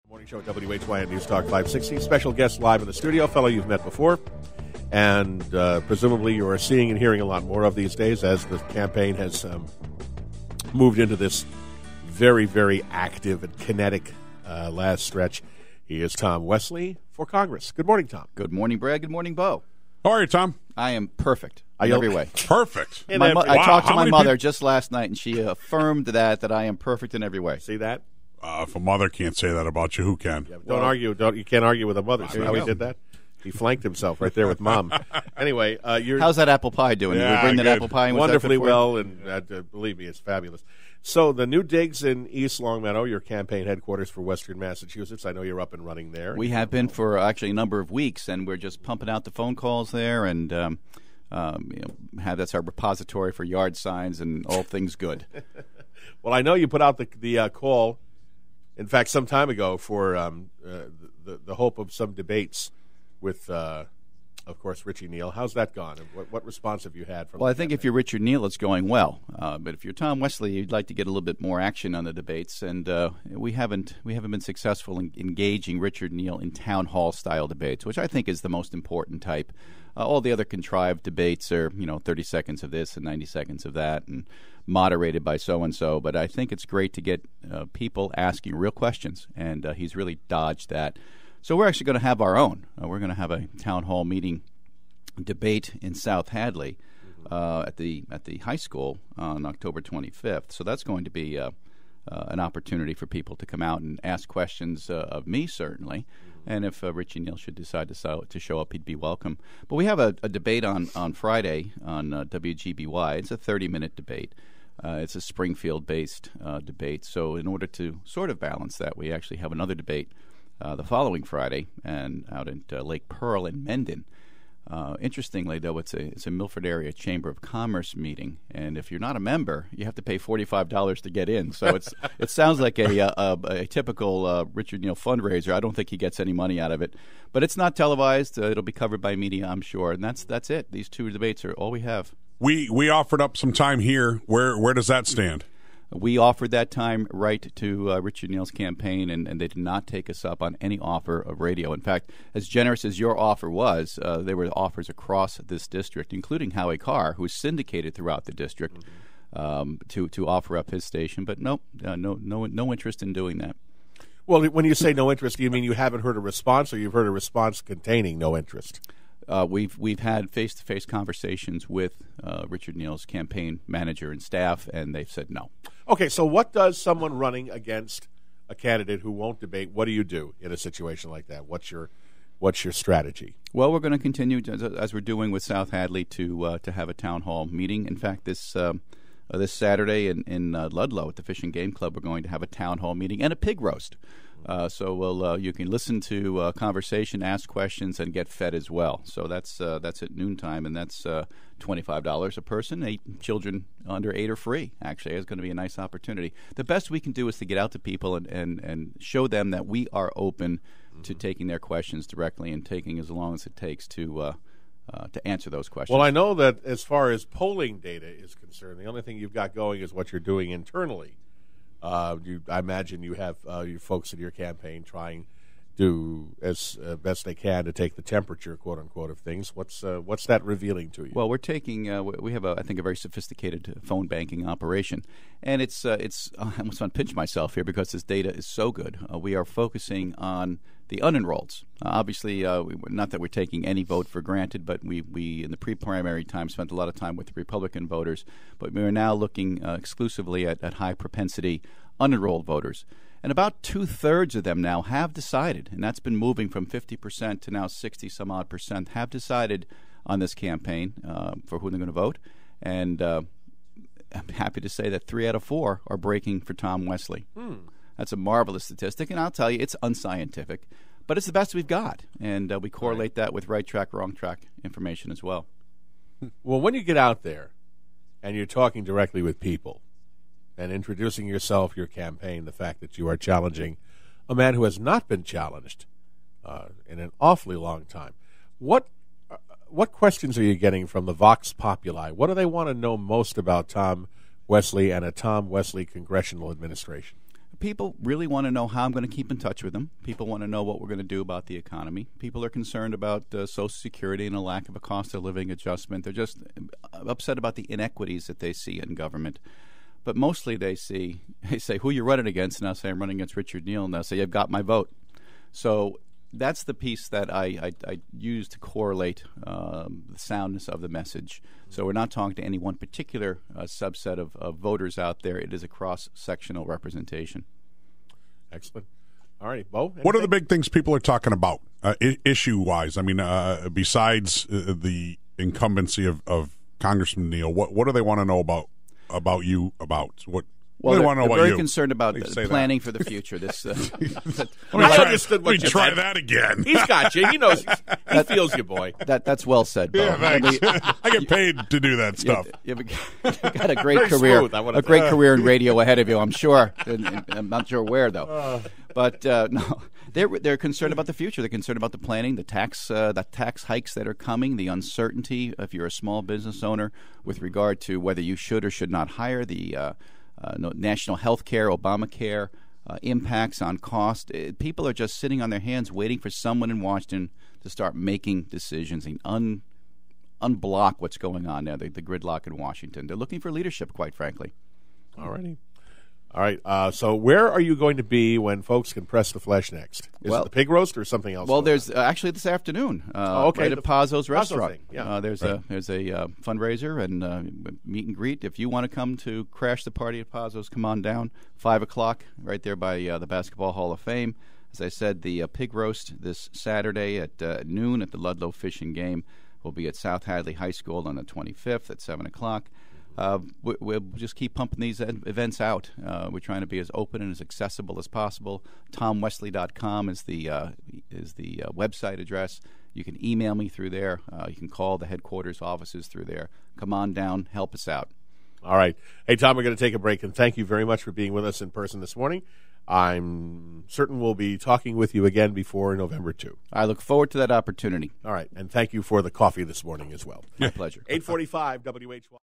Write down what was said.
Morning show at WHYN News Talk 560. Special guest live in the studio, fellow you've met before, and presumably you are seeing and hearing a lot more of these days as the campaign has moved into this very, very active and kinetic last stretch. He is Tom Wesley for Congress. Good morning, Tom. Good morning, Brad. Good morning, Bo. How are you, Tom? I am perfect in every way. Perfect. I talked to my mother just last night, and she affirmed that I am perfect in every way. See that? If a mother can't say that about you, who can? Yeah, don't argue. You can't argue with a mother. See how he did that? He flanked himself right there with Mom. Anyway, how's that apple pie doing? Yeah, Did we bring that good. apple pie? Wonderfully well, and believe me, it's fabulous. So the new digs in East Longmeadow, your campaign headquarters for Western Massachusetts. I know you're up and running there. We have been for actually a number of weeks, and we're just pumping out the phone calls there, and that's our repository for yard signs and all things good. Well, I know you put out the call. In fact, some time ago for the hope of some debates with, of course, Richie Neal. How's that gone? And what response have you had from? Well, I think if you're Richard Neal, it's going well. But if you're Tom Wesley, you'd like to get a little bit more action on the debates, and we haven't been successful in engaging Richard Neal in town hall style debates, which I think is the most important type. All the other contrived debates are 30 seconds of this and 90 seconds of that, and moderated by so-and-so, but I think it's great to get people asking real questions, and he's really dodged that. So we're actually going to have our own. We're going to have a town hall meeting debate in South Hadley at the high school on October 25th. So that's going to be an opportunity for people to come out and ask questions of me, certainly. And if Richie Neal should decide to show up, he'd be welcome. But we have a debate on Friday on WGBY. It's a 30-minute debate. It's a Springfield-based debate. So in order to sort of balance that, we actually have another debate the following Friday and out at Lake Pearl in Mendon. Interestingly, though, it's a Milford Area Chamber of Commerce meeting, and if you're not a member, you have to pay $45 to get in. So it sounds like a typical Richard Neal fundraiser. I don't think he gets any money out of it, but it's not televised. It'll be covered by media, I'm sure, and that's it. These two debates are all we have. We offered up some time here. Where does that stand? We offered that time right to Richard Neal's campaign, and they did not take us up on any offer of radio. In fact, as generous as your offer was, there were offers across this district, including Howie Carr, who is syndicated throughout the district, to offer up his station. But no interest in doing that. Well, when you say no interest, do you mean you haven't heard a response, or you've heard a response containing no interest? We've had face-to-face conversations with Richard Neal's campaign manager and staff, and they've said no. Okay, so what does someone running against a candidate who won't debate? What do you do in a situation like that? What's your strategy? Well, we're going to continue as we're doing with South Hadley to have a town hall meeting. In fact, this Saturday in Ludlow at the Fish and Game Club, we're going to have a town hall meeting and a pig roast. So you can listen to conversation, ask questions, and get fed as well. So that's at noontime, and that's $25 a person. Children under 8 are free. Actually, it's going to be a nice opportunity. The best we can do is to get out to people and show them that we are open to taking their questions directly and taking as long as it takes to answer those questions. Well, I know that as far as polling data is concerned, the only thing you've got going is what you're doing internally. I imagine you have your folks in your campaign trying to as best they can to take the temperature, quote unquote, of things. What's that revealing to you? Well, we're taking we have I think a very sophisticated phone banking operation, and it's I almost want to pinch myself here because this data is so good. We are focusing on the unenrolleds. Obviously, not that we're taking any vote for granted, but we in the pre-primary time spent a lot of time with the Republican voters, but we are now looking exclusively at high propensity unenrolled voters. And about 2/3 of them now have decided, and that's been moving from 50% to now 60-some-odd%, have decided on this campaign for who they're going to vote. And I'm happy to say that 3 out of 4 are breaking for Tom Wesley. That's a marvelous statistic, and I'll tell you, it's unscientific, but it's the best we've got. And we correlate that with right track, wrong track information as well. Well, when you get out there and you're talking directly with people, and introducing yourself, your campaign, the fact that you are challenging a man who has not been challenged in an awfully long time. What questions are you getting from the Vox Populi? What do they want to know most about Tom Wesley and a Tom Wesley congressional administration? people really want to know how I'm going to keep in touch with them. People want to know what we're going to do about the economy. People are concerned about Social Security and a lack of a cost of living adjustment. They're just upset about the inequities that they see in government. But mostly they say, who you running against? And I'll say, I'm running against Richard Neal. And they'll say, you've got my vote. So that's the piece that I use to correlate the soundness of the message. So we're not talking to any one particular subset of voters out there. It is a cross-sectional representation. Excellent. All right, Bo? Anything? What are the big things people are talking about, issue-wise? I mean, besides the incumbency of Congressman Neal, what do they want to know about you? Well, they want to know they're about very you. concerned about planning for the future. I understood what you try meant. that again. He's got you. He knows. He feels you, boy. That's well said, Bo. Yeah, thanks. I get paid to do that stuff. You've got a great Very career, smooth, I wanna a great say. career in radio ahead of you, I'm sure. I'm not sure where though. But no, they're concerned about the future. They're concerned about the planning, the tax hikes that are coming, the uncertainty if you're a small business owner with regard to whether you should or should not hire, the national health care, Obamacare, impacts on cost. People are just sitting on their hands waiting for someone in Washington to start making decisions and unblock what's going on there, the gridlock in Washington. They're looking for leadership, quite frankly. All righty. All right. So where are you going to be when folks can press the flesh next? Is it the pig roast or something else? Well, there's actually this afternoon. Okay. Right at Pazzo's restaurant. Thing. Yeah. There's a fundraiser and meet and greet. If you want to come to crash the party at Pazzo's, come on down. 5:00, right there by the Basketball Hall of Fame. As I said, the pig roast this Saturday at noon at the Ludlow Fish and Game will be at South Hadley High School on the 25th at 7:00. We'll just keep pumping these events out. We're trying to be as open and as accessible as possible. TomWesley.com is the website address. You can email me through there. You can call the headquarters offices through there. Come on down, help us out. All right. Hey, Tom, we're going to take a break, and thank you very much for being with us in person this morning. I'm certain we'll be talking with you again before November 2. I look forward to that opportunity. All right. And thank you for the coffee this morning as well. My pleasure. 8:45 WHYN.